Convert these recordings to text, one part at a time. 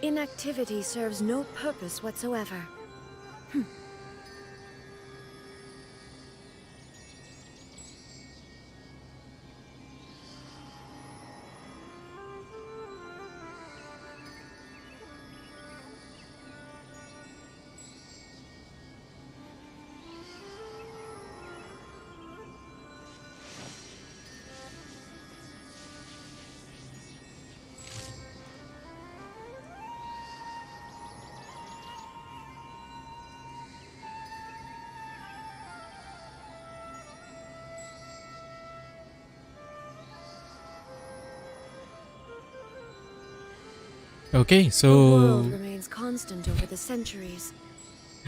Inactivity serves no purpose whatsoever. Okay, The so world remains constant over the centuries,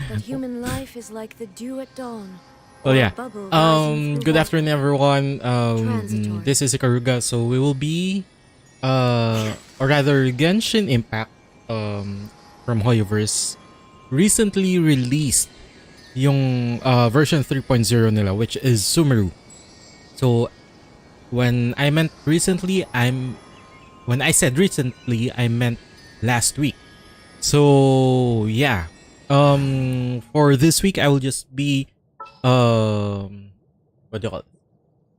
but human life is like the dew at dawn. well, or a yeah. bubble rising through Good water. afternoon, everyone. Transitory. This is Ikaruga. So we will be, or rather, Genshin Impact, from Hoyoverse, recently released yung version 3.0 nila, which is Sumeru. So when I meant recently, when I said recently, I meant last week. So yeah. For this week, I will just be what do you call it?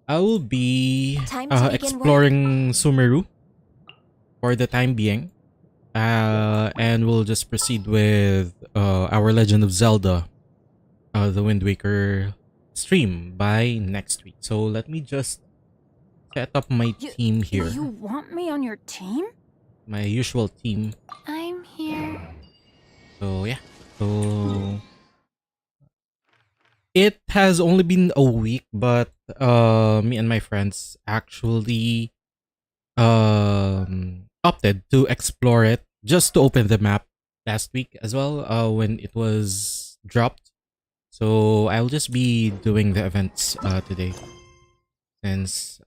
I will be Time to begin exploring Sumeru for the time being. And we'll just proceed with our Legend of Zelda, the Wind Waker stream by next week. So let me just set up my team here. You want me on your team? My usual team. I'm here. So yeah. So it has only been a week, but me and my friends actually opted to explore it just to open the map last week as well, when it was dropped. So I'll just be doing the events today, since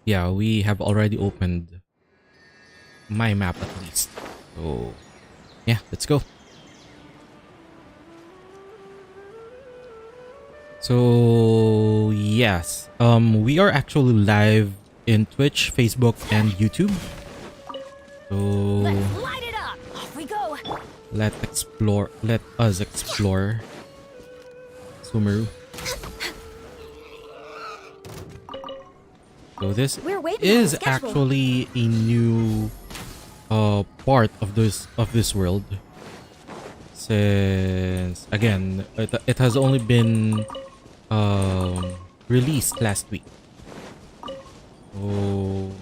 yeah, we have already opened my map at least. So yeah, let's go. So yes, we are actually live in Twitch, Facebook, and YouTube. So Let's light it up. Off we go. Let us explore Sumeru. So this We're way behind is schedule. actually a new part of this world, since again it has only been released last week. So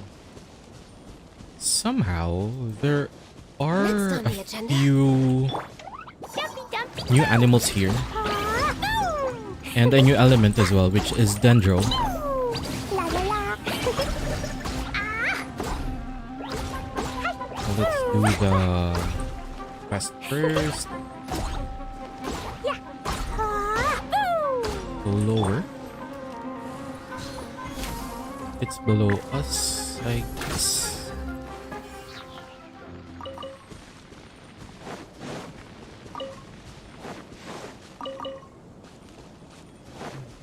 somehow there are Next on a the agenda. few new animals here, and a new element as well, which is Dendro. So let's do the quest first. Go lower. It's below us, I guess.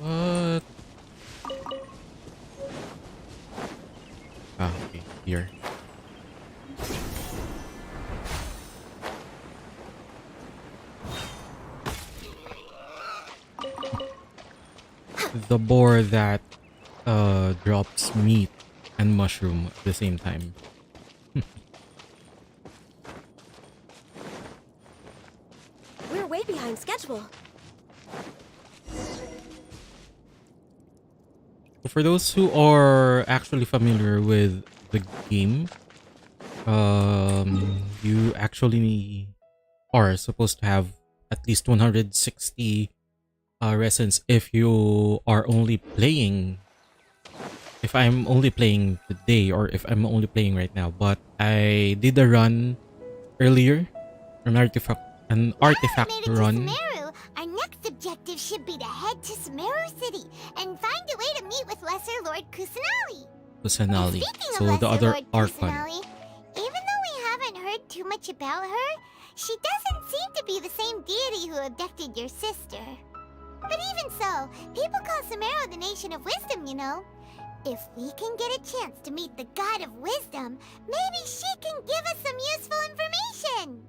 What? Ah, okay, here. The boar that drops meat and mushroom at the same time. We're way behind schedule. For those who are actually familiar with the game, you actually are supposed to have at least 160 residents if you are only playing. If I'm only playing today, or if I'm only playing right now, but I did a run earlier, an artifact Made it to run. Sumeru. Our next objective should be to head to Sumeru City and find a way to meet with Lesser Lord Kusanali. Kusanali. Speaking So of the Lesser other Lord Archon. Kusanali, even though we haven't heard too much about her, she doesn't seem to be the same deity who abducted your sister. But even so, people call Sumeru the Nation of Wisdom, you know. If we can get a chance to meet the God of Wisdom, maybe she can give us some useful information.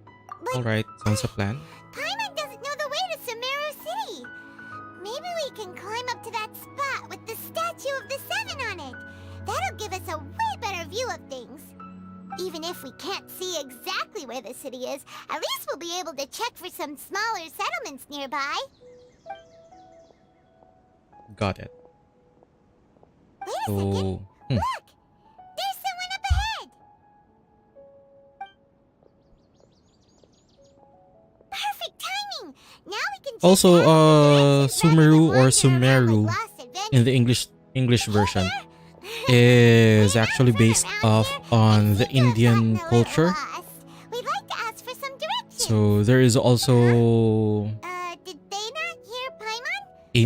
But Alright, sounds a plan. Paimon doesn't know the way to Sumeru City. Maybe we can climb up to that spot with the statue of the Seven on it. That'll give us a way better view of things. Even if we can't see exactly where the city is, at least we'll be able to check for some smaller settlements nearby. Got it. Wait a So, second. Look! There's someone up ahead! Perfect timing! Now we can also, Sumeru or Sumeru Sumeru in the English version is actually based off on the Indian culture. We'd like to ask for some directions. So there is also Did they not hear Paimon? a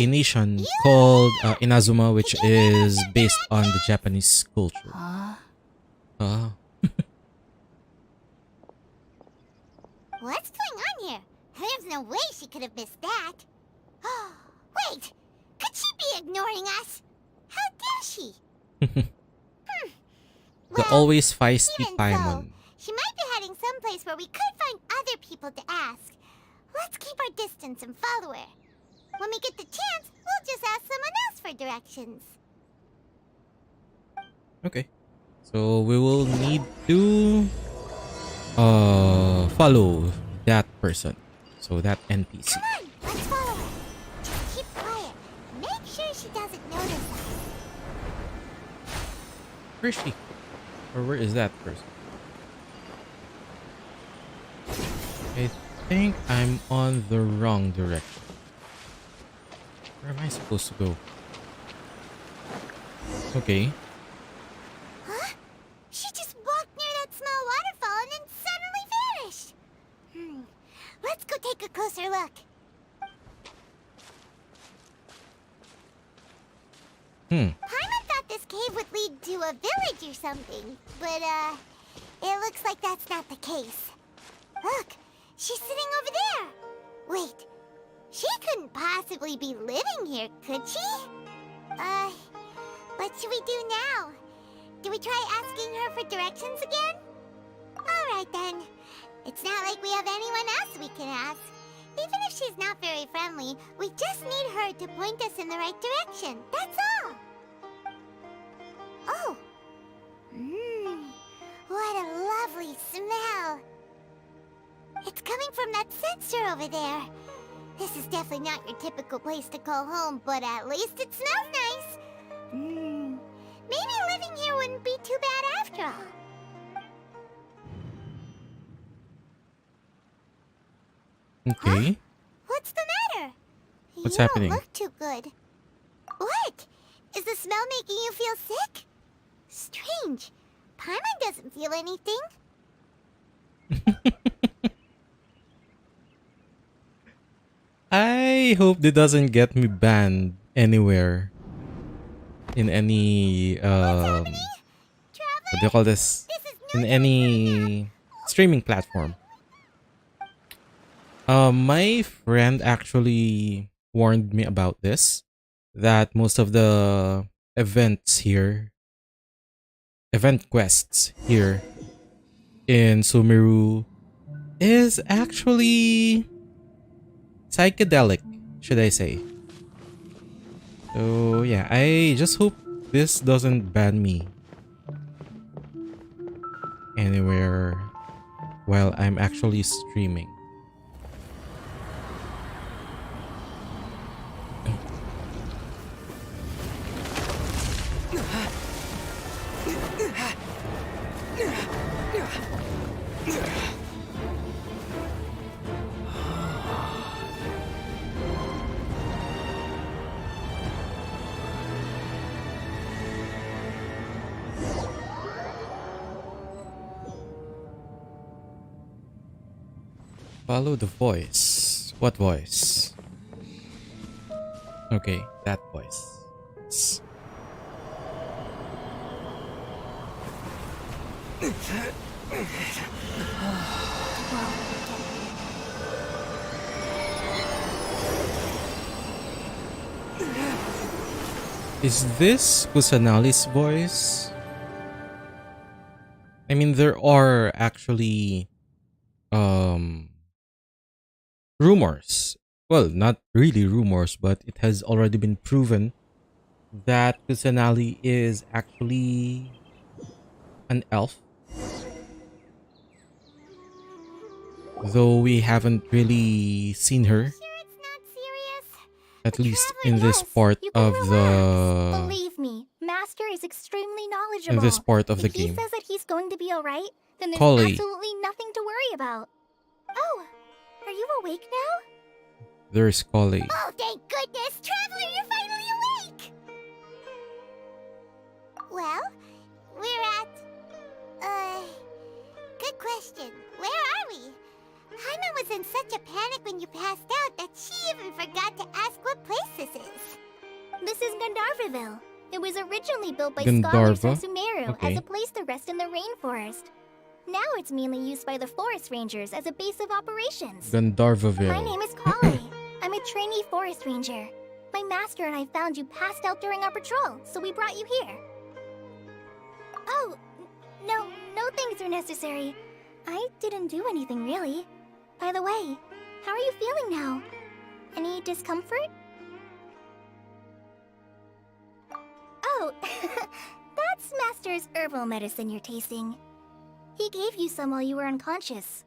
nation called Inazuma, which is based on the Japanese culture. Huh? Ah, What's going on here? There's no way she could have missed that. Wait! Could she be ignoring us? How dare she? the always feisty even Paimon. she might be heading someplace where we could find other people to ask. Let's keep our distance and follow her. When we get the chance, we'll just ask someone else for directions. Okay. So we will need to follow that person. So that NPC. Come on, let's follow her. Just keep quiet. Make sure she doesn't notice us. Where is she? Or where is that person? I think I'm on the wrong direction. Where am I supposed to go? Okay. Huh? She just walked near that small waterfall and then suddenly vanished. Let's go take a closer look. Paimon thought this cave would lead to a village or something, but it looks like that's not the case. Look, she's sitting over there. Wait, she couldn't possibly be living here, could she? What should we do now? Do we try asking her for directions again? Alright then. It's not like we have anyone else we can ask. Even if she's not very friendly, we just need her to point us in the right direction. That's all. Oh. What a lovely smell. It's coming from that sensor over there. This is definitely not your typical place to call home, but at least it smells nice. Maybe living here wouldn't be too bad after all. Okay. What's the matter? What's you happening? Don't look too good. What? Is the smell making you feel sick? Strange. Paimon doesn't feel anything. I hope it doesn't get me banned anywhere. In any Traveler, what do you call this? this is In no any streaming platform. My friend actually warned me about this, that most of the events here, event quests here in Sumeru is actually psychedelic, should I say. So yeah, I just hope this doesn't ban me anywhere while I'm actually streaming. Follow the voice. What voice? Okay, that voice. Is this Kusanali's voice? I mean, there are actually rumors. Well, not really rumors, but it has already been proven that Kusanali is actually an elf. Though we haven't really seen her, Sure it's not serious? at The least traveler, in this yes, part you can of relax. the Believe me, Master is extremely in knowledgeable. this part of the If he game. says that he's going to be alright, then there's Collie. absolutely nothing to worry about. Oh, are you awake now? There's Collie. Oh, thank goodness! Traveler, you're finally awake! Well, we're at... Good question. Where are we? Hyman was in such a panic when you passed out that she even forgot to ask what place this is. This is Gandharvaville. It was originally built by scholars from Gandharva? Sumeru Okay. as a place to rest in the rainforest. Now it's mainly used by the forest rangers as a base of operations. My Gandharvaville. name is Kale. I'm a trainee forest ranger. My master and I found you passed out during our patrol, so we brought you here. Oh, no things are necessary. I didn't do anything really. By the way, how are you feeling now? Any discomfort? Oh, that's Master's herbal medicine you're tasting. He gave you some while you were unconscious.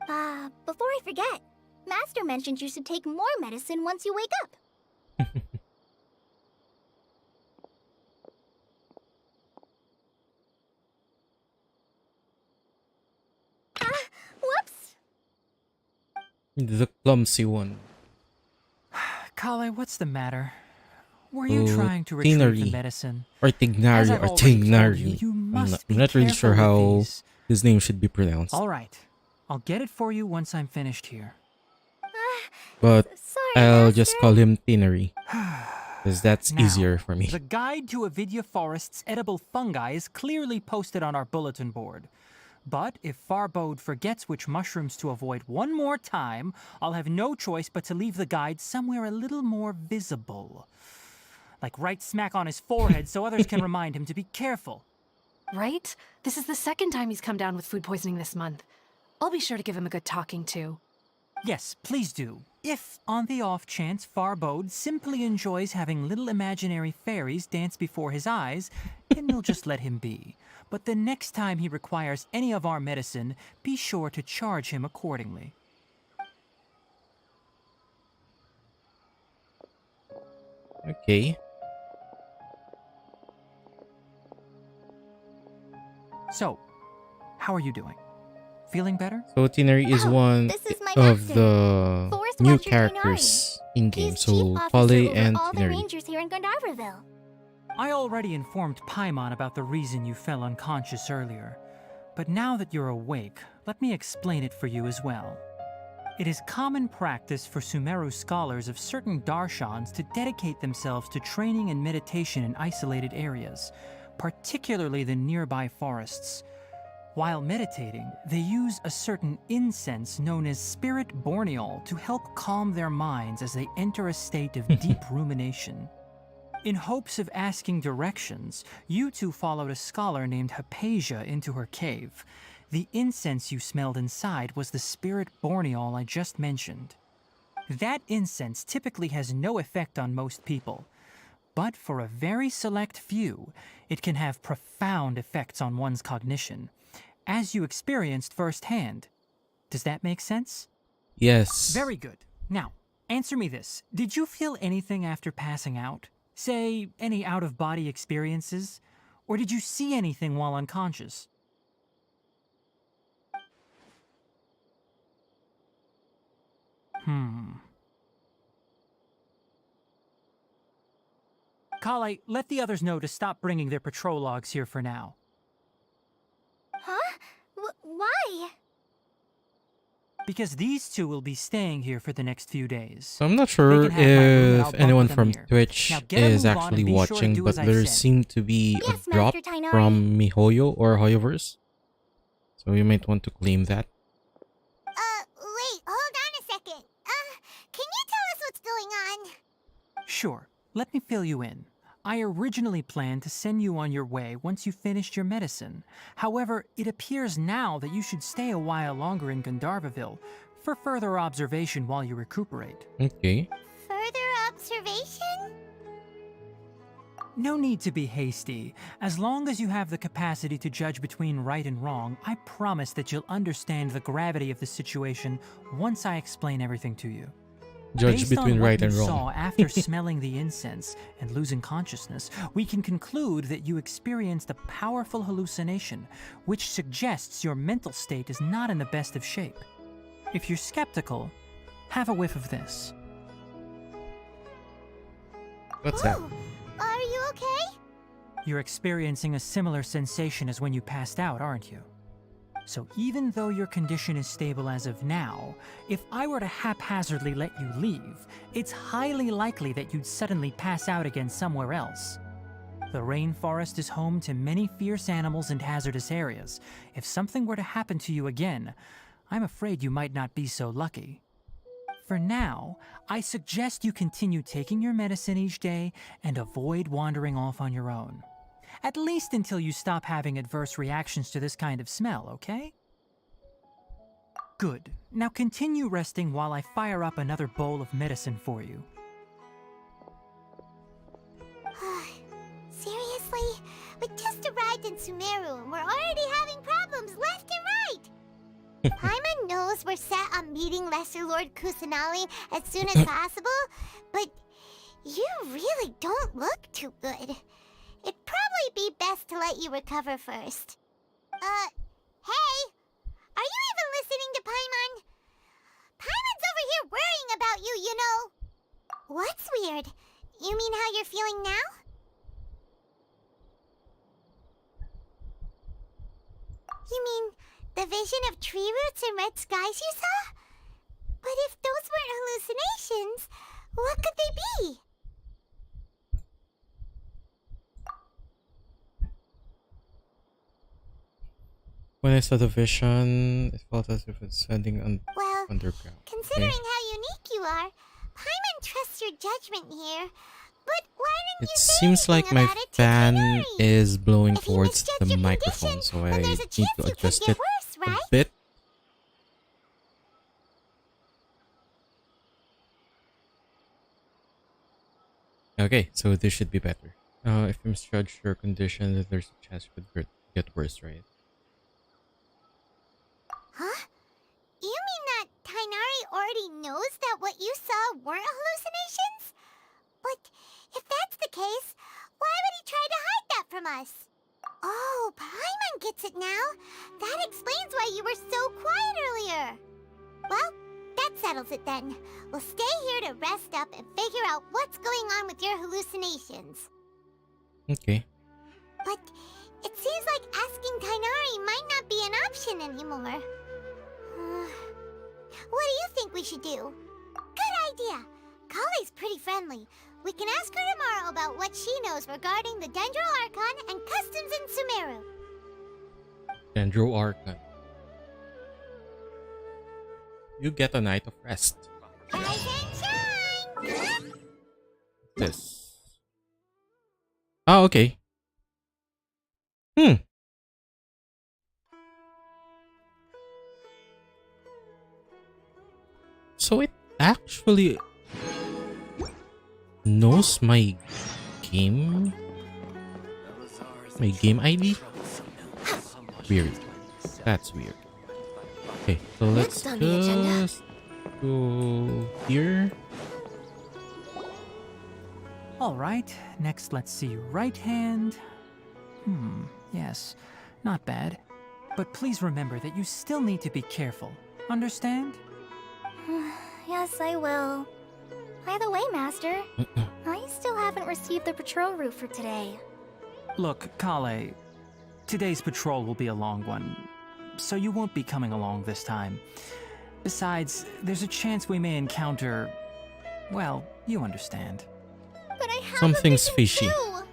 Before I forget, Master mentioned you should take more medicine once you wake up. Whoops! The clumsy one. Kale, what's the matter? Were you Oh, trying to retrieve the Tinari. medicine? Or As Tignari I've or already told Tignari. you must I'm be not really sure careful with how these. his name should be pronounced. All right, I'll get it for you once I'm finished here. But Sorry, I'll just Master. call him Tinari. Because that's Now, easier for me. The guide to Avidya Forest's edible fungi is clearly posted on our bulletin board. But if Farbode forgets which mushrooms to avoid one more time, I'll have no choice but to leave the guide somewhere a little more visible. Like right smack on his forehead so others can remind him to be careful. Right? This is the second time he's come down with food poisoning this month. I'll be sure to give him a good talking to. Yes, please do. If, on the off chance, Farbode simply enjoys having little imaginary fairies dance before his eyes, then we'll just let him be. But the next time he requires any of our medicine, be sure to charge him accordingly. Okay. So, how are you doing? Feeling better? So Tinari is Oh, one this is my of master, the Forest new Watcher characters in game. He's So chief officer Kale over and all the Tinari. rangers here in Gandharvaville. I already informed Paimon about the reason you fell unconscious earlier. But now that you're awake, let me explain it for you as well. It is common practice for Sumeru scholars of certain darshans to dedicate themselves to training and meditation in isolated areas, particularly the nearby forests. While meditating, they use a certain incense known as spirit borneol to help calm their minds as they enter a state of deep rumination. In hopes of asking directions, you two followed a scholar named Hypatia into her cave. The incense you smelled inside was the spirit borneol I just mentioned. That incense typically has no effect on most people, but for a very select few, it can have profound effects on one's cognition, as you experienced firsthand. Does that make sense? Yes. Very good. Now, answer me this. Did you feel anything after passing out? Say, any out-of-body experiences? Or did you see anything while unconscious? Kale, let the others know to stop bringing their patrol logs here for now. Huh? Why? Because these two will be staying here for the next few days. So I'm not sure They can have my room and I'll if bunk anyone with them from here. Twitch Now get a is move on actually and be sure to watching, do but as I've there said. seemed to be Yes, a drop Master Tainari. from miHoYo or HoYoverse. So you might want to claim that. Wait, hold on a second. Can you tell us what's going on? Sure, let me fill you in. I originally planned to send you on your way once you finished your medicine. However, it appears now that you should stay a while longer in Gandharvaville for further observation while you recuperate. Okay. Further observation? No need to be hasty. As long as you have the capacity to judge between right and wrong, I promise that you'll understand the gravity of the situation once I explain everything to you. Judge Based between on what right and you wrong. saw after smelling the incense and losing consciousness, we can conclude that you experienced a powerful hallucination, which suggests your mental state is not in the best of shape. If you're skeptical, have a whiff of this. What's that? Ooh, are you okay? You're experiencing a similar sensation as when you passed out, aren't you? So even though your condition is stable as of now, if I were to haphazardly let you leave, it's highly likely that you'd suddenly pass out again somewhere else. The rainforest is home to many fierce animals and hazardous areas. If something were to happen to you again, I'm afraid you might not be so lucky. For now, I suggest you continue taking your medicine each day and avoid wandering off on your own. At least until you stop having adverse reactions to this kind of smell, okay? Good. Now continue resting while I fire up another bowl of medicine for you. Seriously? We just arrived in Sumeru and we're already having problems left and right! Paimon knows we're set on meeting Lesser Lord Kusanali as soon as possible, but you really don't look too good. It'd probably be best to let you recover first. Hey! Are you even listening to Paimon? Paimon's over here worrying about you, you know. What's weird? You mean how you're feeling now? You mean the vision of tree roots and red skies you saw? But if those weren't hallucinations, what could they be? When I saw the vision, it felt as if it's heading Well, underground. considering Okay. how unique you are, Paimon trusts your judgment here. But why didn't It you say seems like anything my about it to fan Kainari? is blowing If he towards misjudged the your microphone, condition, so I then there's a need chance to you could adjust get it worse, a right? bit. Okay, so this should be better. If you misjudge your condition, then there's a chance it could get worse, right? Huh? You mean that Kainari already knows that what you saw weren't hallucinations? But if that's the case, why would he try to hide that from us? Oh, Paimon gets it now. That explains why you were so quiet earlier. Well, that settles it then. We'll stay here to rest up and figure out what's going on with your hallucinations. Okay. But it seems like asking Kainari might not be an option anymore. What do you think we should do? Good idea. Kale's pretty friendly. We can ask her tomorrow about what she knows regarding the Dendro Archon and customs in Sumeru. Dendro Archon. You get a night of rest. Rise and shine! This. Oh, okay. So it actually knows my game ID? Weird. That's weird. Okay, so let's Next on the agenda. just go here. All right, next let's see right hand. Yes, not bad. But please remember that you still need to be careful. Understand? Yes, I will. By the way, Master, I still haven't received the patrol route for today. Look, Kale, today's patrol will be a long one, so you won't be coming along this time. Besides, there's a chance we may encounter... well, you understand. But I have Something's a vision fishy. too.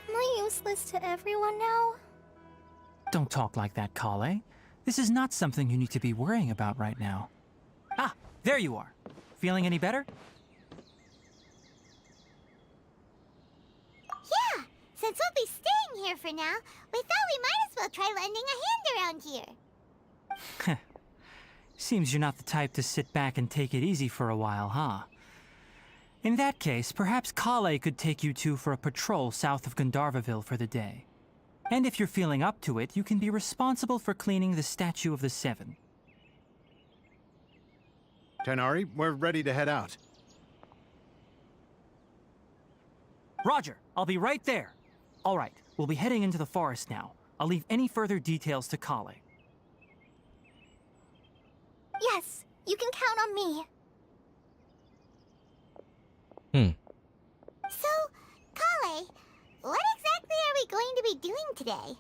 Am I useless to everyone now? Don't talk like that, Kale. This is not something you need to be worrying about right now. Ah, there you are. Feeling any better? here for now, we thought we might as well try lending a hand around here. Seems you're not the type to sit back and take it easy for a while, huh? In that case, perhaps Kale could take you two for a patrol south of Gandharvaville for the day. And if you're feeling up to it, you can be responsible for cleaning the Statue of the Seven. Tighnari, we're ready to head out. Roger, I'll be right there. All right, we'll be heading into the forest now. I'll leave any further details to Kale. Yes, you can count on me. So, Kale, what exactly are we going to be doing today?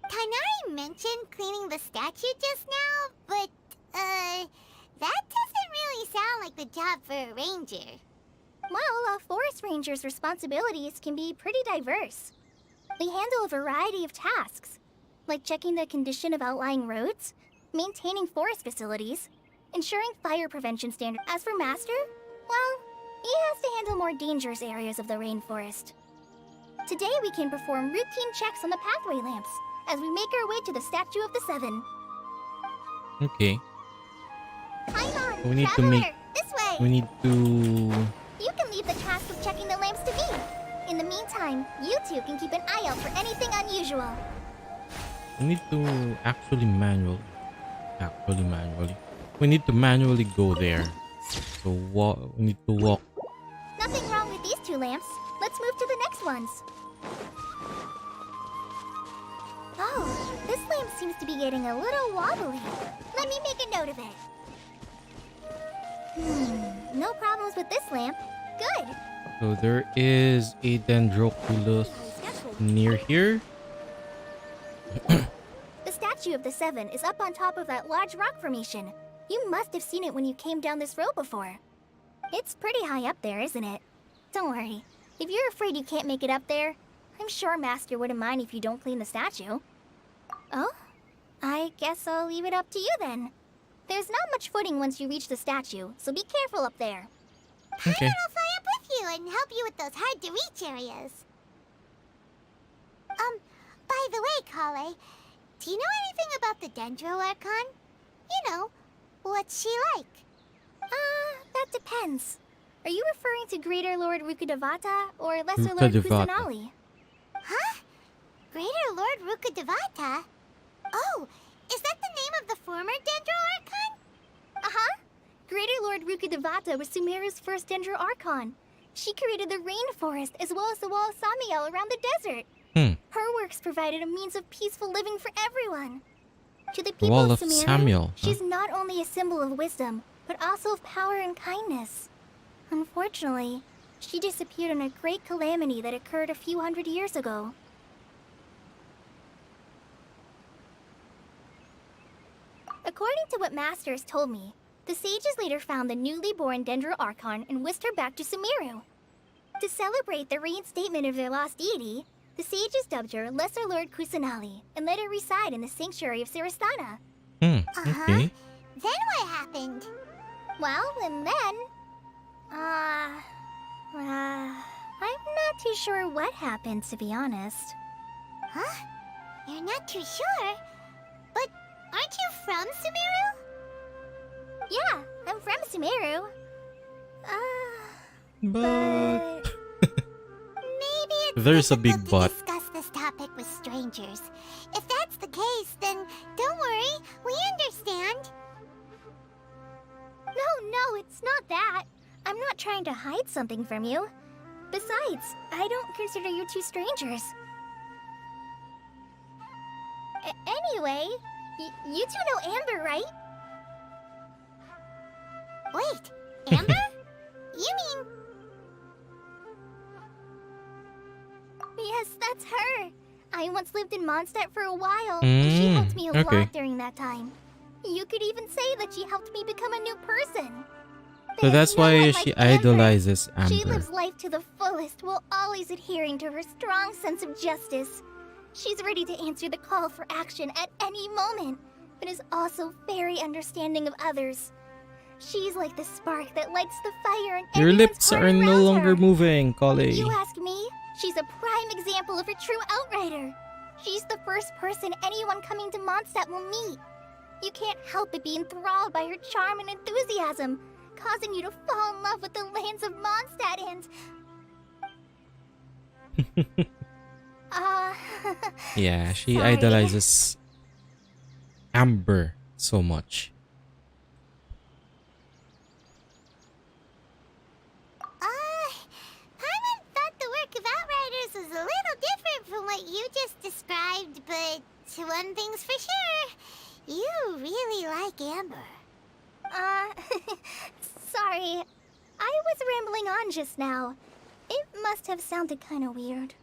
Tighnari mentioned cleaning the statue just now, but, that doesn't really sound like the job for a ranger. Well, a forest ranger's responsibilities can be pretty diverse. They handle a variety of tasks, like checking the condition of outlying roads, maintaining forest facilities, ensuring fire prevention standards. As for Master, well, he has to handle more dangerous areas of the rainforest. Today we can perform routine checks on the pathway lamps as we make our way to the Statue of the Seven. Okay. Paimon, We need to Traveler, make- this way! We need to... You can leave the task of checking the lamps to me. In the meantime, you two can keep an eye out for anything unusual. We need to actually manually. We need to manually go there. So we need to walk. Nothing wrong with these two lamps. Let's move to the next ones. Oh, this lamp seems to be getting a little wobbly. Let me make a note of it. No problems with this lamp. Good. So there is a Dendroculus near here. The Statue of the Seven is up on top of that large rock formation. You must have seen it when you came down this road before. It's pretty high up there, isn't it? Don't worry. If you're afraid you can't make it up there, I'm sure Master wouldn't mind if you don't clean the statue. Oh? I guess I'll leave it up to you then. There's not much footing once you reach the statue, so be careful up there. Okay. I'll fly up with you and help you with those hard-to-reach areas. By the way, Kale, do you know anything about the Dendro Archon? You know, what's she like? That depends. Are you referring to Greater Lord Rukkhadevata or Lesser Lord Rukkhadevata. Kusanali? Huh? Greater Lord Rukkhadevata? Oh, is that the name of the former Dendro Archon? Uh-huh. Greater Lord Rukkhadevata was Sumeru's first Dendro Archon. She created the rainforest as well as the Wall of Samiel around the desert. Her works provided a means of peaceful living for everyone. To the people Wall of of Sumeru, Samiel, huh? she's not only a symbol of wisdom, but also of power and kindness. Unfortunately, she disappeared in a great calamity that occurred a few hundred years ago. According to what Master has told me, the sages later found the newly born Dendro Archon and whisked her back to Sumeru. To celebrate the reinstatement of their lost deity, the sages dubbed her Lesser Lord Kusanali and let her reside in the sanctuary of Sarastana. Okay. Then what happened? Well, and then... I'm not too sure what happened, to be honest. Huh? You're not too sure? But aren't you from Sumeru? Yeah, I'm from Sumeru. But Maybe it's There's a big difficult but. to discuss this topic with strangers. If that's the case, then don't worry. We understand. No, it's not that. I'm not trying to hide something from you. Besides, I don't consider you two strangers. Anyway, you two know Amber, right? Wait, Amber? You mean... Yes, that's her. I once lived in Mondstadt for a while, and she helped me a okay. lot during that time. You could even say that she helped me become a new person. So There's that's no why one she like Amber. idolizes She Amber. lives life to the fullest while always adhering to her strong sense of justice. She's ready to answer the call for action at any moment, but is also very understanding of others. She's like the spark that lights the fire in Your everyone's lips heart are no around longer her. moving, Kale. You ask me, She's a prime example of a true outrider. She's the first person anyone coming to Mondstadt will meet. You can't help but be enthralled by her charm and enthusiasm, causing you to fall in love with the lands of Mondstadt and... Yeah, she Sorry. idolizes Amber so much. Paimon thought the work of Outriders was a little different from what you just described, but one thing's for sure. You really like Amber. Sorry. I was rambling on just now. It must have sounded kind of weird.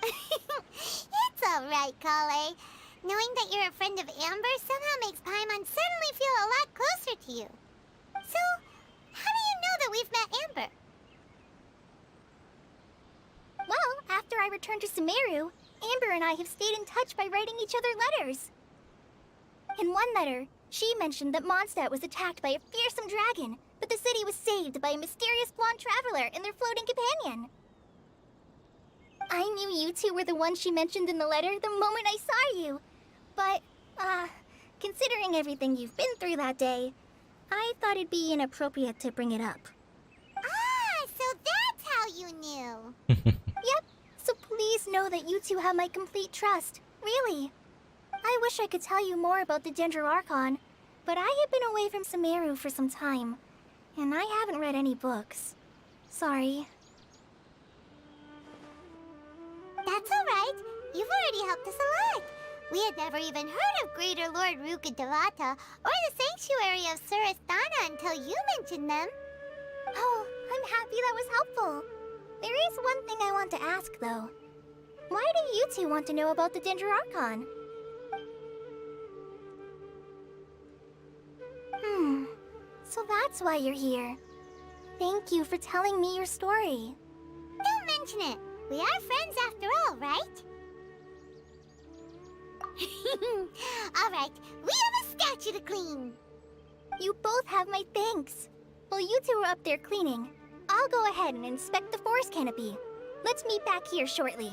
It's alright, Kale. Knowing that you're a friend of Amber somehow makes Paimon suddenly feel a lot closer to you. So, how do you know that we've met Amber? Well, after I returned to Sumeru, Amber and I have stayed in touch by writing each other letters. In one letter, she mentioned that Mondstadt was attacked by a fearsome dragon, but the city was saved by a mysterious blonde traveler and their floating companion. I knew you two were the ones she mentioned in the letter the moment I saw you. But, considering everything you've been through that day, I thought it'd be inappropriate to bring it up. Ah, so that's how you knew. Yep, so please know that you two have my complete trust. Really. I wish I could tell you more about the Dendro Archon, but I have been away from Sumeru for some time, and I haven't read any books. Sorry. That's alright. You've already helped us a lot. We had never even heard of Greater Lord Rukkhadevata or the Sanctuary of Surasthana until you mentioned them. Oh, I'm happy that was helpful. There is one thing I want to ask, though. Why do you two want to know about the Dendro Archon? So that's why you're here. Thank you for telling me your story. Don't mention it. We are friends after all, right? Alright, we have a statue to clean. You both have my thanks. While you two are up there cleaning, I'll go ahead and inspect the forest canopy. Let's meet back here shortly.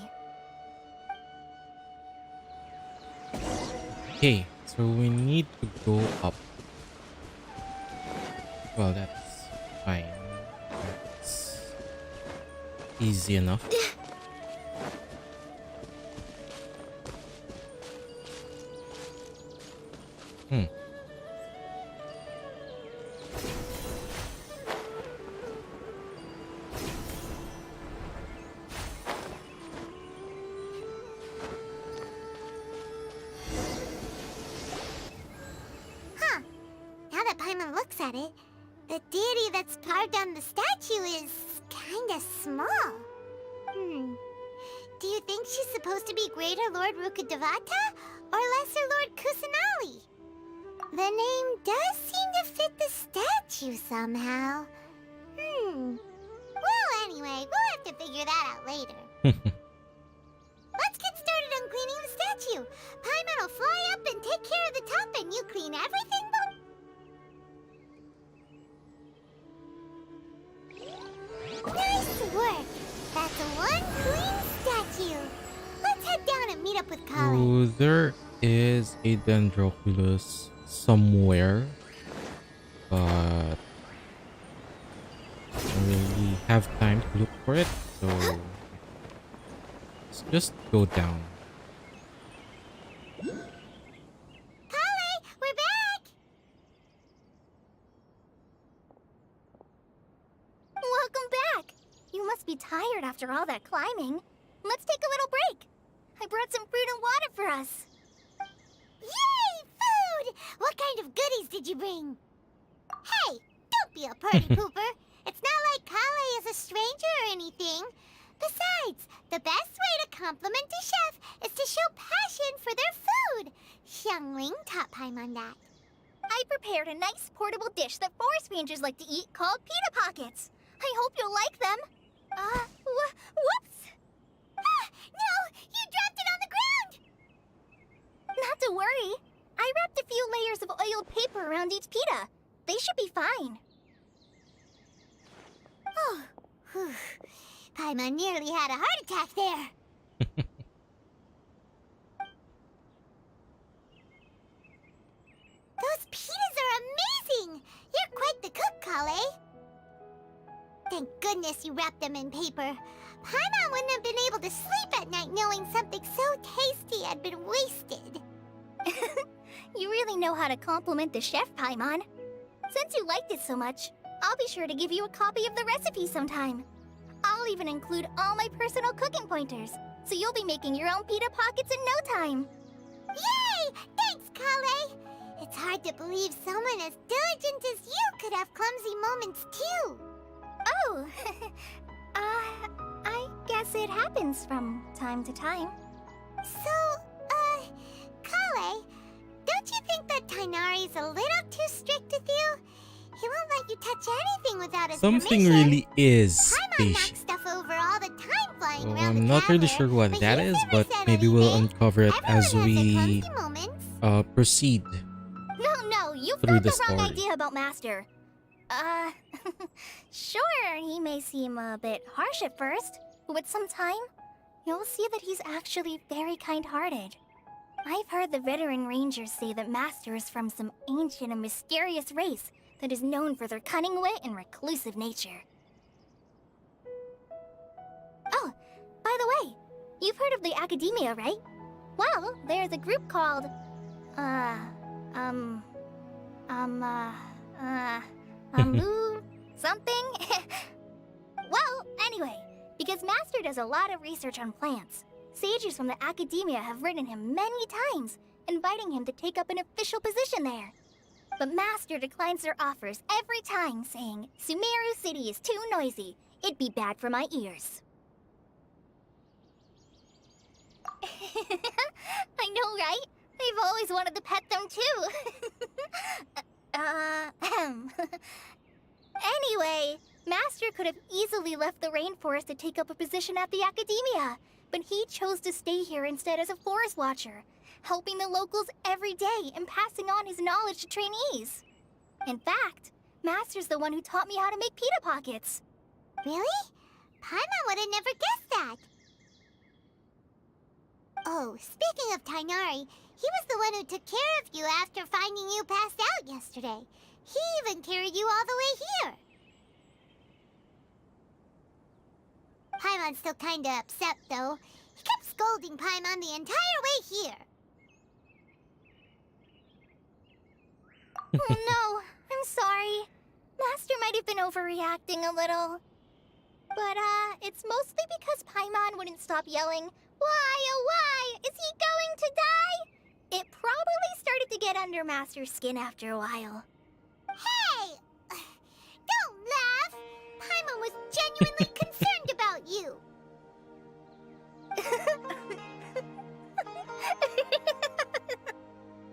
Okay, so we need to go up. Well, that's fine. That's easy enough. Huh. Now that Paimon looks at it, the deity that's carved on the statue is kinda small. Do you think she's supposed to be Greater Lord Rukkhadevata or Lesser Lord Kusanali? The name does seem to fit the statue somehow. Well, anyway, we'll have to figure that out later. Let's get started on cleaning the statue. Paimon will fly up and take care of the top and you clean everything Nice work! That's one clean statue. Let's head down and meet up with Colin. So there is a Dendroculus somewhere, but I don't really have time to look for it, so let's just go down. Colin, we're back! Welcome back! You must be tired after all that climbing. Let's take a little break. I brought some fruit and water for us. Yay, food! What kind of goodies did you bring? Hey, don't be a party pooper. It's not like Kale is a stranger or anything. Besides, the best way to compliment a chef is to show passion for their food. Xiangling taught Paimon that. I prepared a nice portable dish that forest rangers like to eat called pita pockets. I hope you'll like them. Whoops! Ah, no! You dropped it on the ground! Not to worry. I wrapped a few layers of oiled paper around each pita. They should be fine. Oh, whew. Paimon nearly had a heart attack there. Those pitas are amazing! You're quite the cook, Kale. Thank goodness you wrapped them in paper. Paimon wouldn't have been able to sleep at night knowing something so tasty had been wasted. You really know how to compliment the chef, Paimon. Since you liked it so much, I'll be sure to give you a copy of the recipe sometime. I'll even include all my personal cooking pointers, so you'll be making your own pita pockets in no time. Yay! Thanks, Kale! It's hard to believe someone as diligent as you could have clumsy moments too. Oh, I guess it happens from time to time. So, Kale, don't you think that Tainari's a little too strict with you? He won't let you touch anything without his Something permission. really is Paimon knocks fishy. stuff over all the time flying So around I'm the not really cabinet, sure what but that he's is, never but said maybe we'll anything. uncover it Everyone as has their we clumsy moments. proceed. No, you've Through got the the wrong story. idea about Master. Sure, he may seem a bit harsh at first, but with some time, you'll see that he's actually very kind-hearted. I've heard the veteran rangers say that Master is from some ancient and mysterious race that is known for their cunning wit and reclusive nature. Oh, by the way, you've heard of the Academia, right? Well, there's a group called, something? Well, anyway, because Master does a lot of research on plants, sages from the Academia have written him many times, inviting him to take up an official position there. But Master declines their offers every time, saying, Sumeru City is too noisy. It'd be bad for my ears. I know, right? I've always wanted to pet them too. Anyway, Master could have easily left the rainforest to take up a position at the Academia, but he chose to stay here instead as a forest watcher, helping the locals every day and passing on his knowledge to trainees. In fact, Master's the one who taught me how to make pita pockets. Really? Paimon would have never guessed that. Oh, speaking of Tainari, he was the one who took care of you after finding you passed out yesterday. He even carried you all the way here. Paimon's still kinda upset, though. He kept scolding Paimon the entire way here. Oh no, I'm sorry. Master might have been overreacting a little. But, it's mostly because Paimon wouldn't stop yelling, "Why, oh why? Is he going to die?" It probably started to get under Master's skin after a while. Hey! Don't laugh! Paimon was genuinely concerned about you.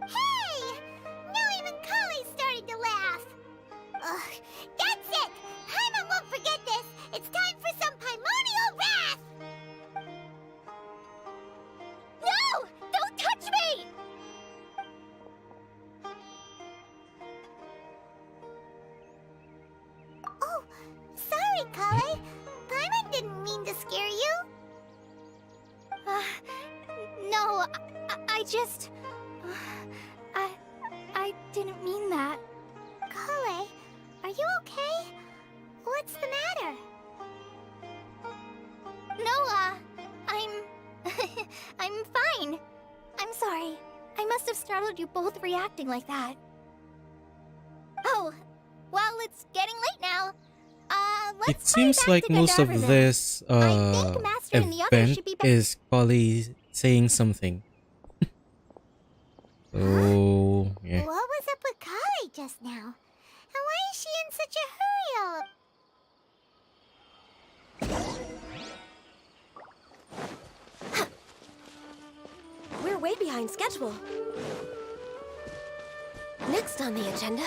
Hey! Now even Kale's starting to laugh. Ugh, that's it! Paimon won't forget this! It's time for some Paimonial wrath! No! Don't touch me! Oh, sorry, Kale. Paimon didn't mean to scare you. No, I just... I didn't mean that. Kale, are you okay? What's the matter? No, I'm... I'm fine. I'm sorry. I must have startled you both reacting like that. Oh, well, it's getting late now. It Let's hurry seems back like to most of Gandharva then. this I think Master and the others event should be back. is Polly saying something. So yeah. What was up with Kale just now? And why is she in such a hurry all We're way behind schedule. Next on the agenda.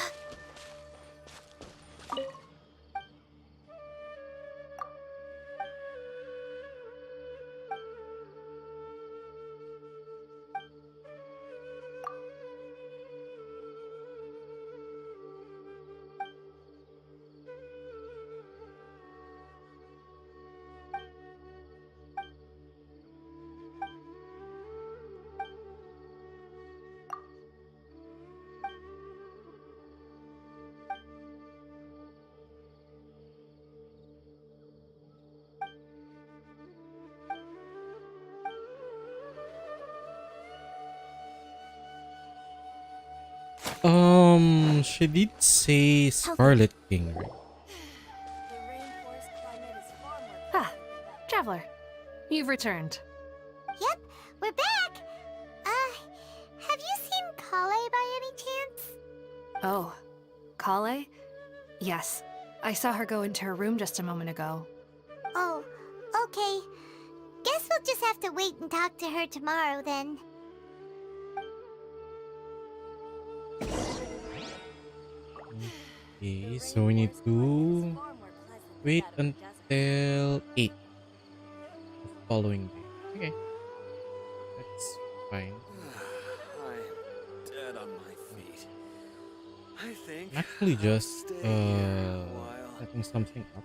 She did say Scarlet King, right? The rainforest climate is far more Ah, Traveler, you've returned. Yep, we're back. Have you seen Kale by any chance? Oh, Kale? Yes, I saw her go into her room just a moment ago. Oh, okay. Guess we'll just have to wait and talk to her tomorrow then. Okay, so we need to wait until 8 the following day. Okay, that's fine. I'm dead on my feet. I think I'm actually just stay here a while. setting something up.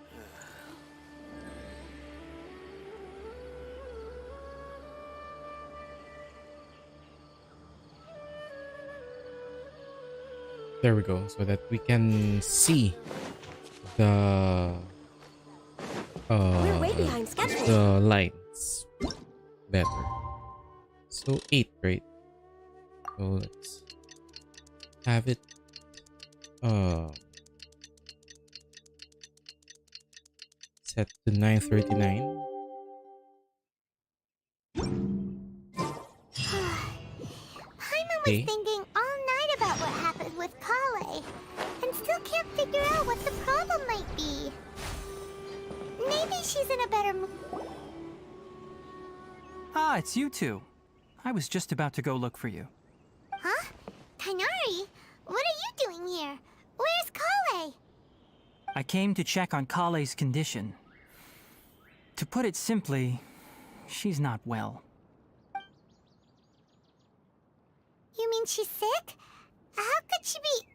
There we go, so that we can see the We're way behind schedule. the lines better. So 8, right? So let's have it set to 9:39. Paimon was Okay. thinking all night about what happened with Kale, and still can't figure out what the problem might be. Maybe she's in a better mood. Ah, it's you two. I was just about to go look for you. Huh? Tainari? What are you doing here? Where's Kale? I came to check on Kale's condition. To put it simply, she's not well. You mean she's sick? How could she be...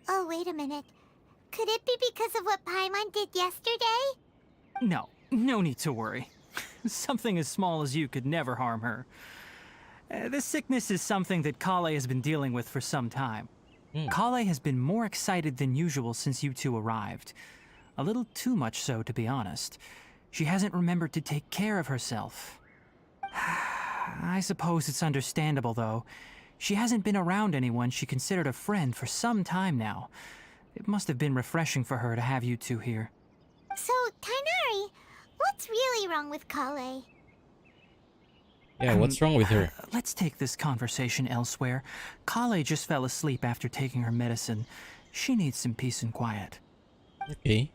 Oh, wait a minute. Could it be because of what Paimon did yesterday? No, no need to worry. Something as small as you could never harm her. This sickness is something that Kale has been dealing with for some time. Kale has been more excited than usual since you two arrived. A little too much so, to be honest. She hasn't remembered to take care of herself. I suppose it's understandable, though. She hasn't been around anyone she considered a friend for some time now. It must have been refreshing for her to have you two here. So, Tainari, what's really wrong with Kale? Yeah, what's wrong with her? Let's take this conversation elsewhere. Kale just fell asleep after taking her medicine. She needs some peace and quiet. Okay.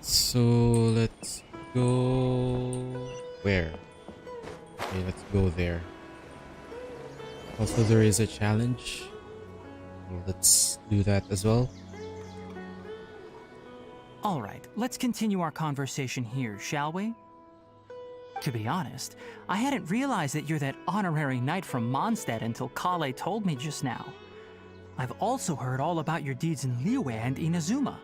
So let's go where? Okay, let's go there. Also, there is a challenge. Let's do that as well. All right, let's continue our conversation here, shall we? To be honest, I hadn't realized that you're that honorary knight from Mondstadt until Kale told me just now. I've also heard all about your deeds in Liyue and Inazuma.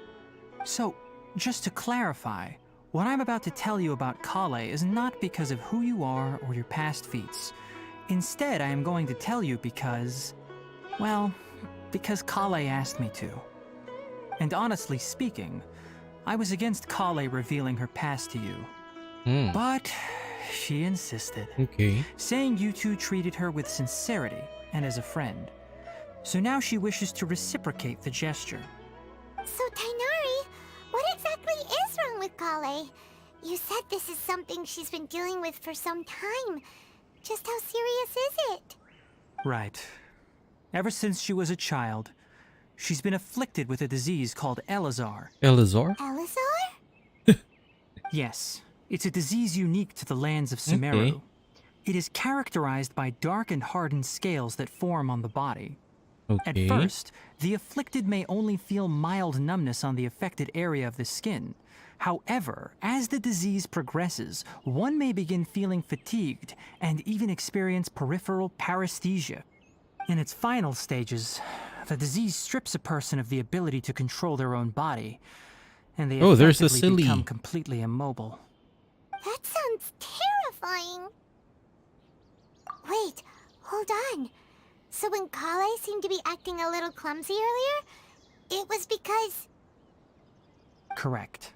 So, just to clarify, what I'm about to tell you about Kale is not because of who you are or your past feats. Instead, I am going to tell you because... well, because Kale asked me to. And honestly speaking, I was against Kale revealing her past to you. But she insisted, Okay. saying you two treated her with sincerity and as a friend. So now she wishes to reciprocate the gesture. So, Tainari, what exactly is wrong with Kale? You said this is something she's been dealing with for some time. Just how serious is it? Right. Ever since she was a child, she's been afflicted with a disease called Elazar. Elazar? Elazar? Yes, it's a disease unique to the lands of Sumeru. Okay. It is characterized by dark and hardened scales that form on the body. At Okay. first, the afflicted may only feel mild numbness on the affected area of the skin. However, as the disease progresses, one may begin feeling fatigued and even experience peripheral paresthesia. In its final stages, the disease strips a person of the ability to control their own body, and they Oh, there's a effectively silly. become completely immobile. That sounds terrifying. Wait, hold on. So when Kale seemed to be acting a little clumsy earlier, it was because... Correct.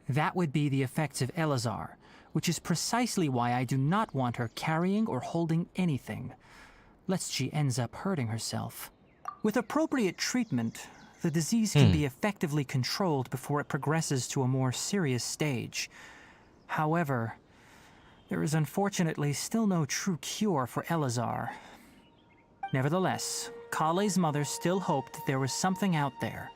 That would be the effects of Elazar, which is precisely why I do not want her carrying or holding anything. lest she ends up hurting herself. With appropriate treatment, the disease can be effectively controlled before it progresses to a more serious stage. However, there is unfortunately still no true cure for Elazar. Nevertheless, Kale's mother still hoped that there was something out there.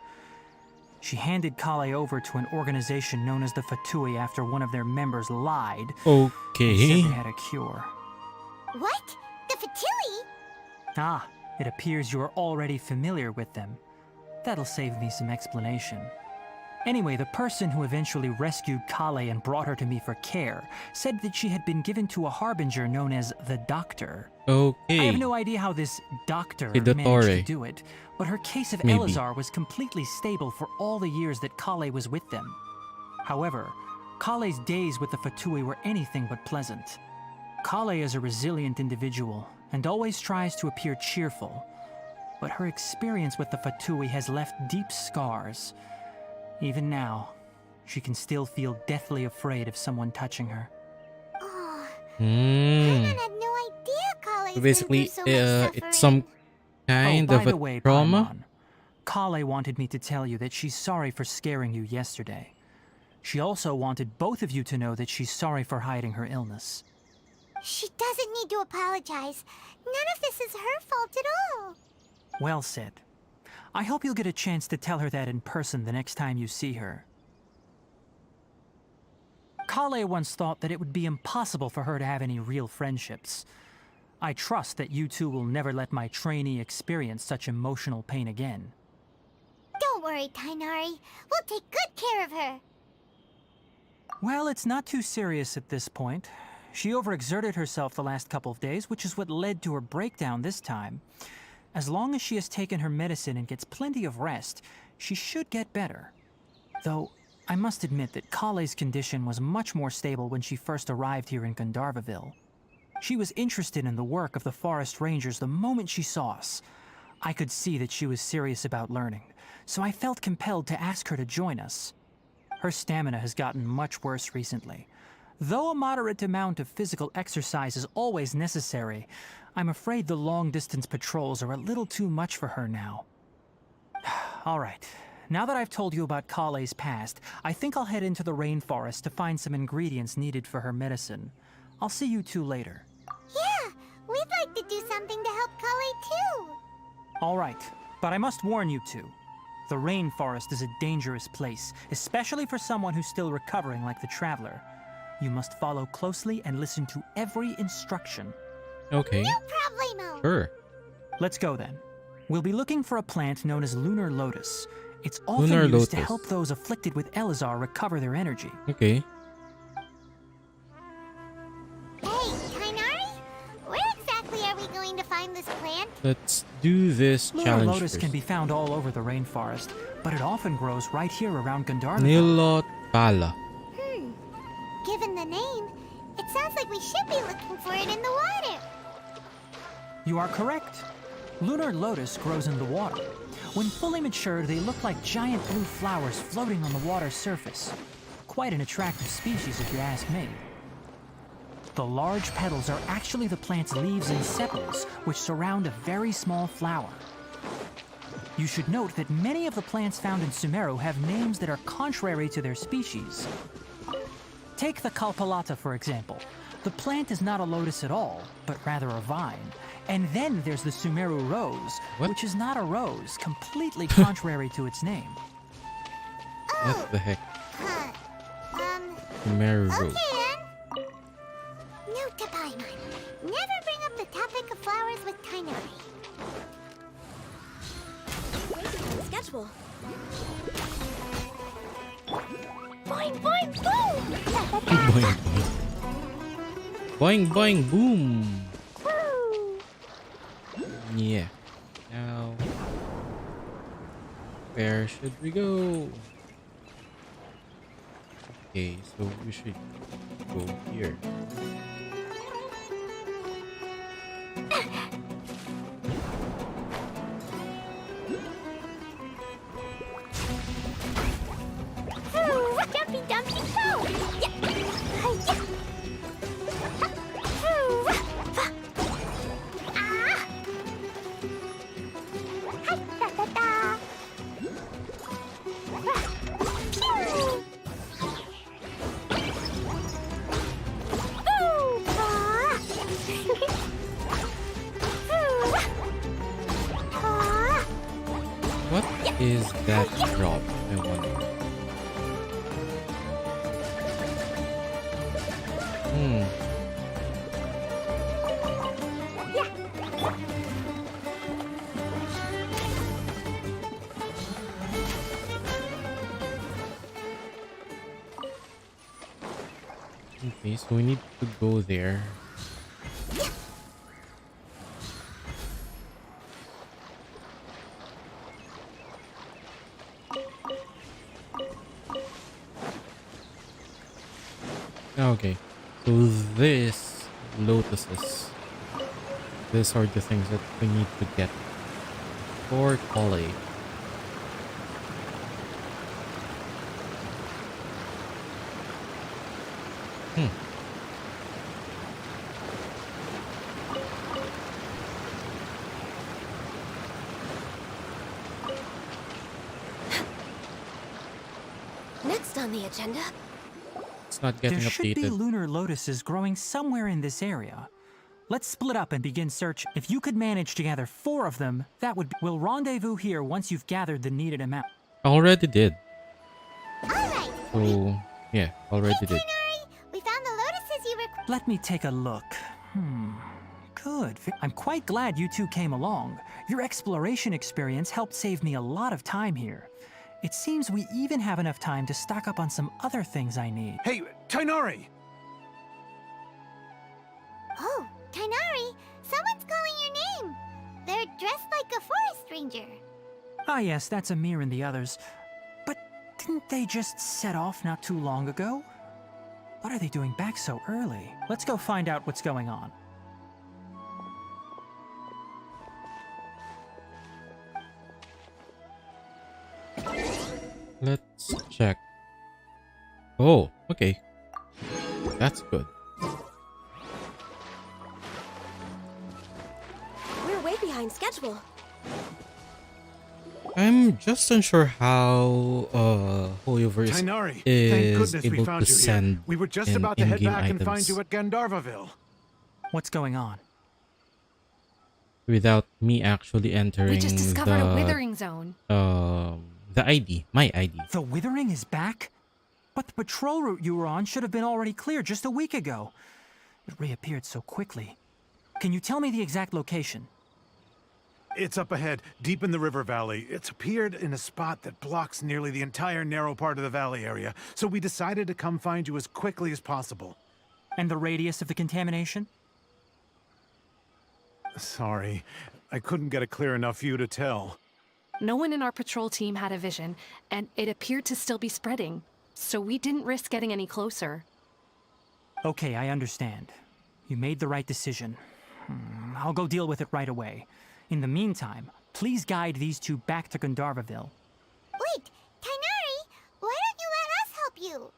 She handed Kale over to an organization known as the Fatui after one of their members lied and said Okay. they had a cure. What? The Fatui? Ah, it appears you are already familiar with them. That'll save me some explanation. Anyway, the person who eventually rescued Kale and brought her to me for care said that she had been given to a harbinger known as the Doctor. I Okay. have no idea how this doctor Hey, managed to Dottore. do it, but her case of Maybe. Elazar was completely stable for all the years that Kale was with them. However, Kale's days with the Fatui were anything but pleasant. Kale is a resilient individual and always tries to appear cheerful, but her experience with the Fatui has left deep scars. Even now, she can still feel deathly afraid of someone touching her. Oh, Hmm. Paimon had no idea Kale's So basically, been through so much it's suffering. some kind oh, of by a the way, trauma. Paimon, Kale wanted me to tell you that she's sorry for scaring you yesterday. She also wanted both of you to know that she's sorry for hiding her illness. She doesn't need to apologize. None of this is her fault at all. Well said. I hope you'll get a chance to tell her that in person the next time you see her. Kale once thought that it would be impossible for her to have any real friendships. I trust that you two will never let my trainee experience such emotional pain again. Don't worry, Tainari. We'll take good care of her. Well, it's not too serious at this point. She overexerted herself the last couple of days, which is what led to her breakdown this time. As long as she has taken her medicine and gets plenty of rest, she should get better. Though, I must admit that Kale's condition was much more stable when she first arrived here in Gandharvaville. She was interested in the work of the forest rangers the moment she saw us. I could see that she was serious about learning, so I felt compelled to ask her to join us. Her stamina has gotten much worse recently. Though a moderate amount of physical exercise is always necessary, I'm afraid the long-distance patrols are a little too much for her now. All right, now that I've told you about Kale's past, I think I'll head into the rainforest to find some ingredients needed for her medicine. I'll see you two later. Yeah, we'd like to do something to help Kale too. All right, but I must warn you two. The rainforest is a dangerous place, especially for someone who's still recovering like the Traveler. You must follow closely and listen to every instruction. Okay. No problemo. Sure. Let's go then. We'll be looking for a plant known as Lunar Lotus. It's often Lunar used to Lotus. help those afflicted with Elazar recover their energy. Okay. Hey, Tainari? Where exactly are we going to find this plant? Let's do this Lunar challenge Lotus first. can be found all over the rainforest, but it often grows right here around Gandharvaville. Nilot Pala. Given the name, it sounds like we should be looking for it in the water. You are correct. Lunar Lotus grows in the water. When fully matured, they look like giant blue flowers floating on the water's surface. Quite an attractive species if you ask me. The large petals are actually the plant's leaves and sepals, which surround a very small flower. You should note that many of the plants found in Sumeru have names that are contrary to their species. Take the Kalpalata, for example. The plant is not a lotus at all, but rather a vine. And then there's the Sumeru rose, What? which is not a rose, completely contrary to its name. What the heck? Huh. Sumeru Okay Rose. then. Note to Paimon. Never bring up the topic of flowers with Tainari. Schedule. Boing, boing, boom! Boing, boing. Boing, boing, boom. Yeah. Now, where should we go? Okay, so we should go here. Jumpy, dumpy, go! Yeah. What is that drop? I wonder. Okay, so we need to go there. Okay, so this lotuses. These are the things that we need to get for Collie. Next on the agenda. It's not getting There should be updated. lunar lotuses growing somewhere in this area. Let's split up and begin search. If you could manage to gather 4 of them, that would be... We'll rendezvous here once you've gathered the needed amount. Already did. Alright. So yeah, already did. Tighnari, we found the lotuses you requested. Let me take a look. Good. I'm quite glad you two came along. Your exploration experience helped save me a lot of time here. It seems we even have enough time to stock up on some other things I need. Hey, Tighnari! Oh, Tighnari, someone's calling your name. They're dressed like a forest ranger. Ah yes, that's Amir and the others. But didn't they just set off not too long ago? What are they doing back so early? Let's go find out what's going on. Let's check. Oh, okay. That's good. We're way behind schedule. I'm just unsure how Hoyoverse Tighnari, thank is goodness we able found to you here. send We were just in about to head in-game back and find items you at Gandharvaville. What's going on? without me actually entering We just discovered a withering zone. the ID, my ID. The Withering is back? But the patrol route you were on should have been already cleared just a week ago. It reappeared so quickly. Can you tell me the exact location? It's up ahead, deep in the river valley. It's appeared in a spot that blocks nearly the entire narrow part of the valley area, so we decided to come find you as quickly as possible. And the radius of the contamination? Sorry, I couldn't get a clear enough view to tell. No one in our patrol team had a vision, and it appeared to still be spreading. So we didn't risk getting any closer. Okay, I understand. You made the right decision. I'll go deal with it right away. In the meantime, please guide these two back to Gandharvaville. Wait, Tighnari, why don't you let us help you?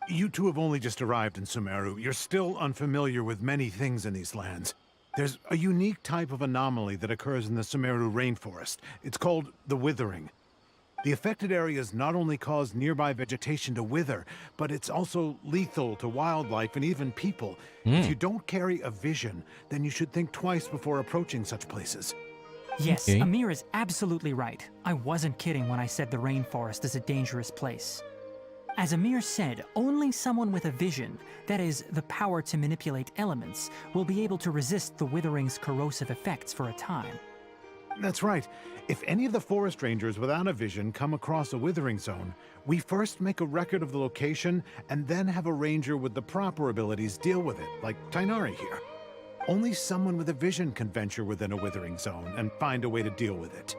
You two have only just arrived in Sumeru. You're still unfamiliar with many things in these lands. There's a unique type of anomaly that occurs in the Sumeru rainforest. It's called the Withering. The affected areas not only cause nearby vegetation to wither, but it's also lethal to wildlife and even people. If you don't carry a vision, then you should think twice before approaching such places. Yes, Okay. Amir is absolutely right. I wasn't kidding when I said the rainforest is a dangerous place. As Amir said, only someone with a vision, that is, the power to manipulate elements, will be able to resist the Withering's corrosive effects for a time. That's right. If any of the forest rangers without a vision come across a withering zone, we first make a record of the location and then have a ranger with the proper abilities deal with it, like Tighnari here. Only someone with a vision can venture within a withering zone and find a way to deal with it.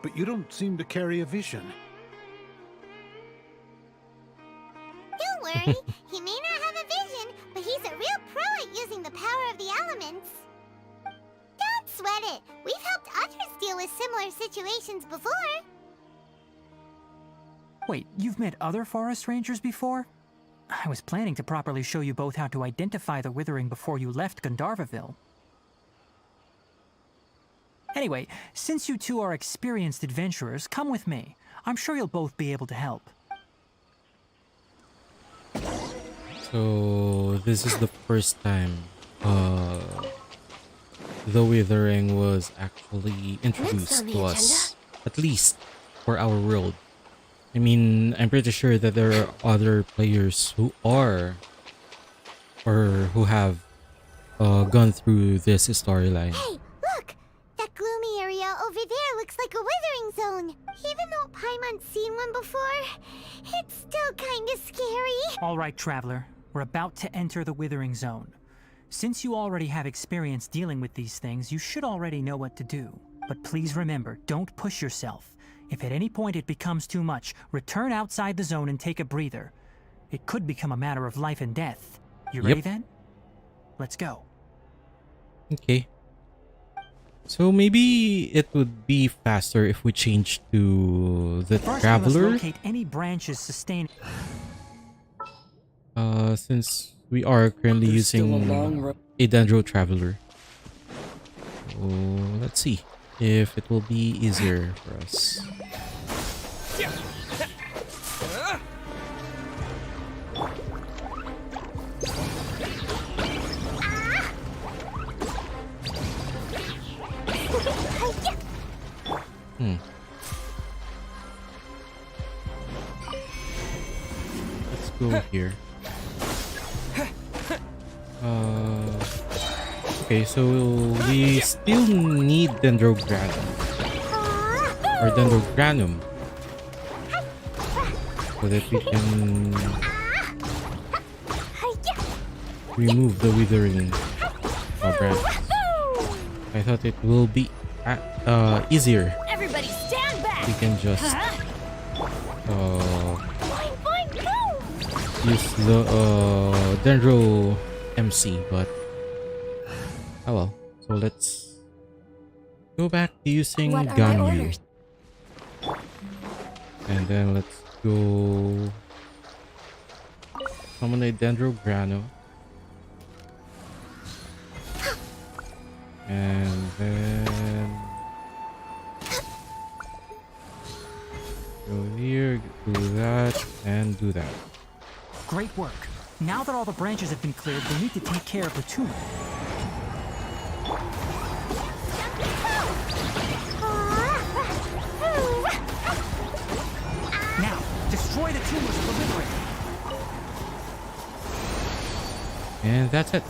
But you don't seem to carry a vision. Don't worry, he may not have a vision, but he's a real pro at using the power of the elements. Don't sweat it. We've helped others deal with similar situations before. Wait, you've met other forest rangers before? I was planning to properly show you both how to identify the Withering before you left Gandharvaville. Anyway, since you two are experienced adventurers, come with me. I'm sure you'll both be able to help. So this is the first time the withering was actually introduced on the to us, at least for our world. I mean, I'm pretty sure that there are other players who are or who have gone through this storyline. Hey, look! That gloomy area over there looks like a withering zone. Even though Paimon's seen one before, it's still kinda scary. All right, traveler. We're about to enter the Withering Zone. Since you already have experience dealing with these things, you should already know what to do. But please remember, don't push yourself. If at any point it becomes too much, return outside the zone and take a breather. It could become a matter of life and death. You ready then? Let's go. Okay. So maybe it would be faster if we change to the First, we traveler. must locate any branches sustained. Since we are currently There's still using a long road. a Dendro Traveler. So let's see if it will be easier for us. Let's go here. Okay, so we still need Dendrogranum or Dendrogranum so that we can remove the withering branch. I thought it will be easier. Everybody stand back! We can just Boing, boing, boom! use the Dendro MC, but oh well. So let's go back to using What are my Ganyu, orders? and then let's go summon a Dendrograno, and then go here, do that, and do that. Great work. Now that all the branches have been cleared, we need to take care of the tumor. Now, destroy the tumors of the withering. And that's it.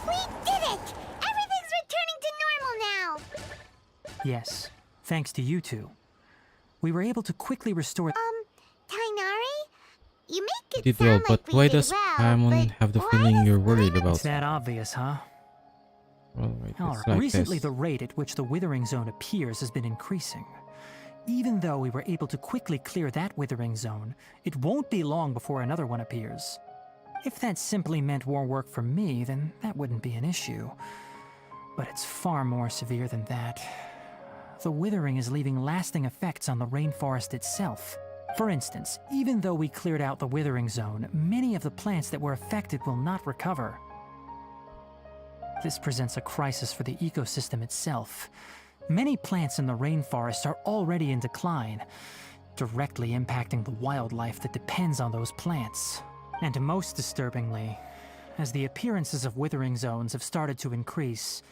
We did it! Everything's returning to normal now! Yes, thanks to you two. We were able to quickly restore... Tainari? You make it Did sound well, like but we why did does well, Paimon but have the why feeling does you're worried Paimon- about? It's that obvious, huh? Alright, All it's right. like Recently, this. the rate at which the withering zone appears has been increasing. Even though we were able to quickly clear that withering zone, it won't be long before another one appears. If that simply meant more work for me, then that wouldn't be an issue. But it's far more severe than that. The withering is leaving lasting effects on the rainforest itself. For instance, even though we cleared out the withering zone, many of the plants that were affected will not recover. This presents a crisis for the ecosystem itself. Many plants in the rainforest are already in decline, directly impacting the wildlife that depends on those plants. And most disturbingly, as the appearances of withering zones have started to increase,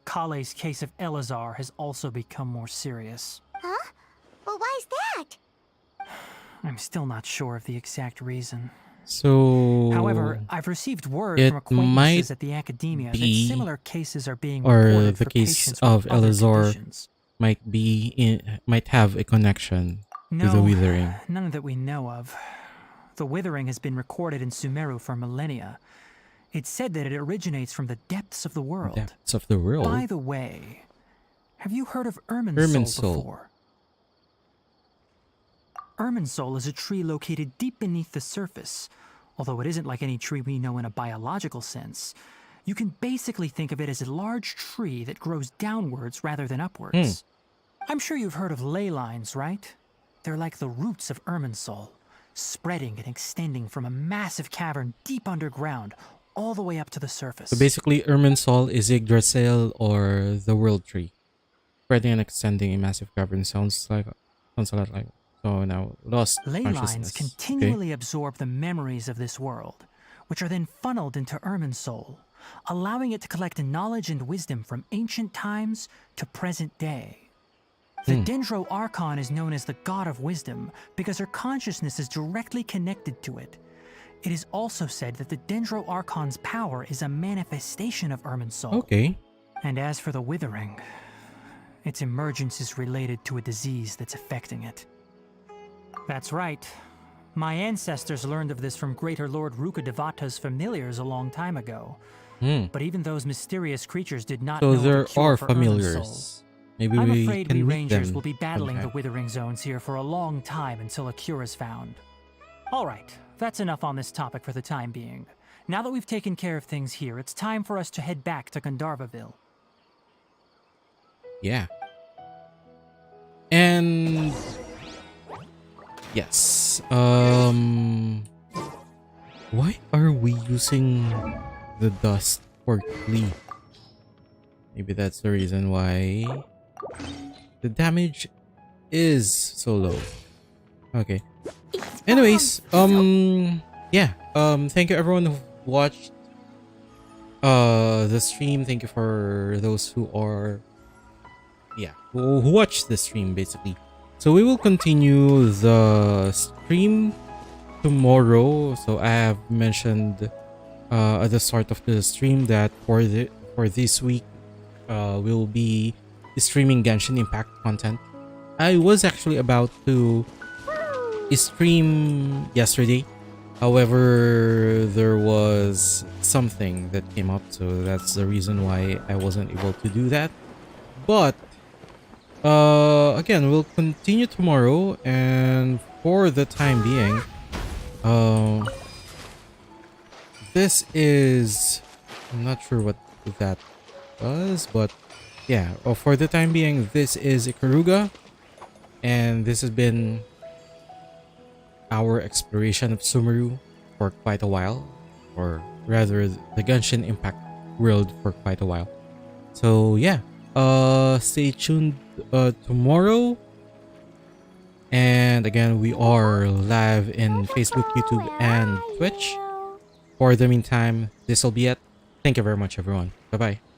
Kale's case of Elazar has also become more serious. Huh? Well, why's that? I'm still not sure of the exact reason. So However, I've received word it from acquaintances might at the academia that be- similar cases are being or reported the for case patients of with other Elazar conditions. might have a connection to the No, withering. none that we know of. The withering has been recorded in Sumeru for millennia. It's said that it originates from the depths of the world. Depths of the world. By the way, have you heard of Irminsul Irminsul. before? Irminsul is a tree located deep beneath the surface. Although it isn't like any tree we know in a biological sense, you can basically think of it as a large tree that grows downwards rather than upwards. I'm sure you've heard of ley lines, right? They're like the roots of Irminsul, spreading and extending from a massive cavern deep underground all the way up to the surface. So basically, Irminsul is Yggdrasil or the World Tree, spreading and extending a massive cavern. Sounds a lot like. So now lost Ley consciousness. lines continually absorb the memories of this world, which are then funneled into Irminsul, allowing it to collect knowledge and wisdom from ancient times to present day. The Dendro Archon is known as the God of Wisdom because her consciousness is directly connected to it. It is also said that the Dendro Archon's power is a manifestation of Irmin's soul. Okay. And as for the Withering, its emergence is related to a disease that's affecting it. That's right. My ancestors learned of this from Greater Lord Rukadevata's familiars a long time ago. But even those mysterious creatures did not So know there the cure are for Irmin's soul. familiars. Maybe I'm we afraid can we meet rangers them will be battling the sometime. Withering Zones here for a long time until a cure is found. Alright, that's enough on this topic for the time being. Now that we've taken care of things here, it's time for us to head back to Gandharvaville. Yeah. And yes. Why are we using the dust for Glee? Maybe that's the reason why the damage is so low. Okay. Anyways, yeah. Thank you everyone who watched the stream. Thank you for those who are who watched the stream basically. So we will continue the stream tomorrow. So I have mentioned at the start of the stream that for this week we'll be streaming Genshin Impact content. I was actually about to stream yesterday. However, there was something that came up, so that's the reason why I wasn't able to do that. But again, we'll continue tomorrow, and for the time being, this is, I'm not sure what that was, but yeah, for the time being, this is Ikaruga, and this has been our exploration of Sumeru for quite a while, or rather the Genshin Impact world for quite a while. So yeah, stay tuned tomorrow, and again we are live in Facebook, YouTube, and Twitch. For the meantime, this will be it. Thank you very much everyone. Bye bye.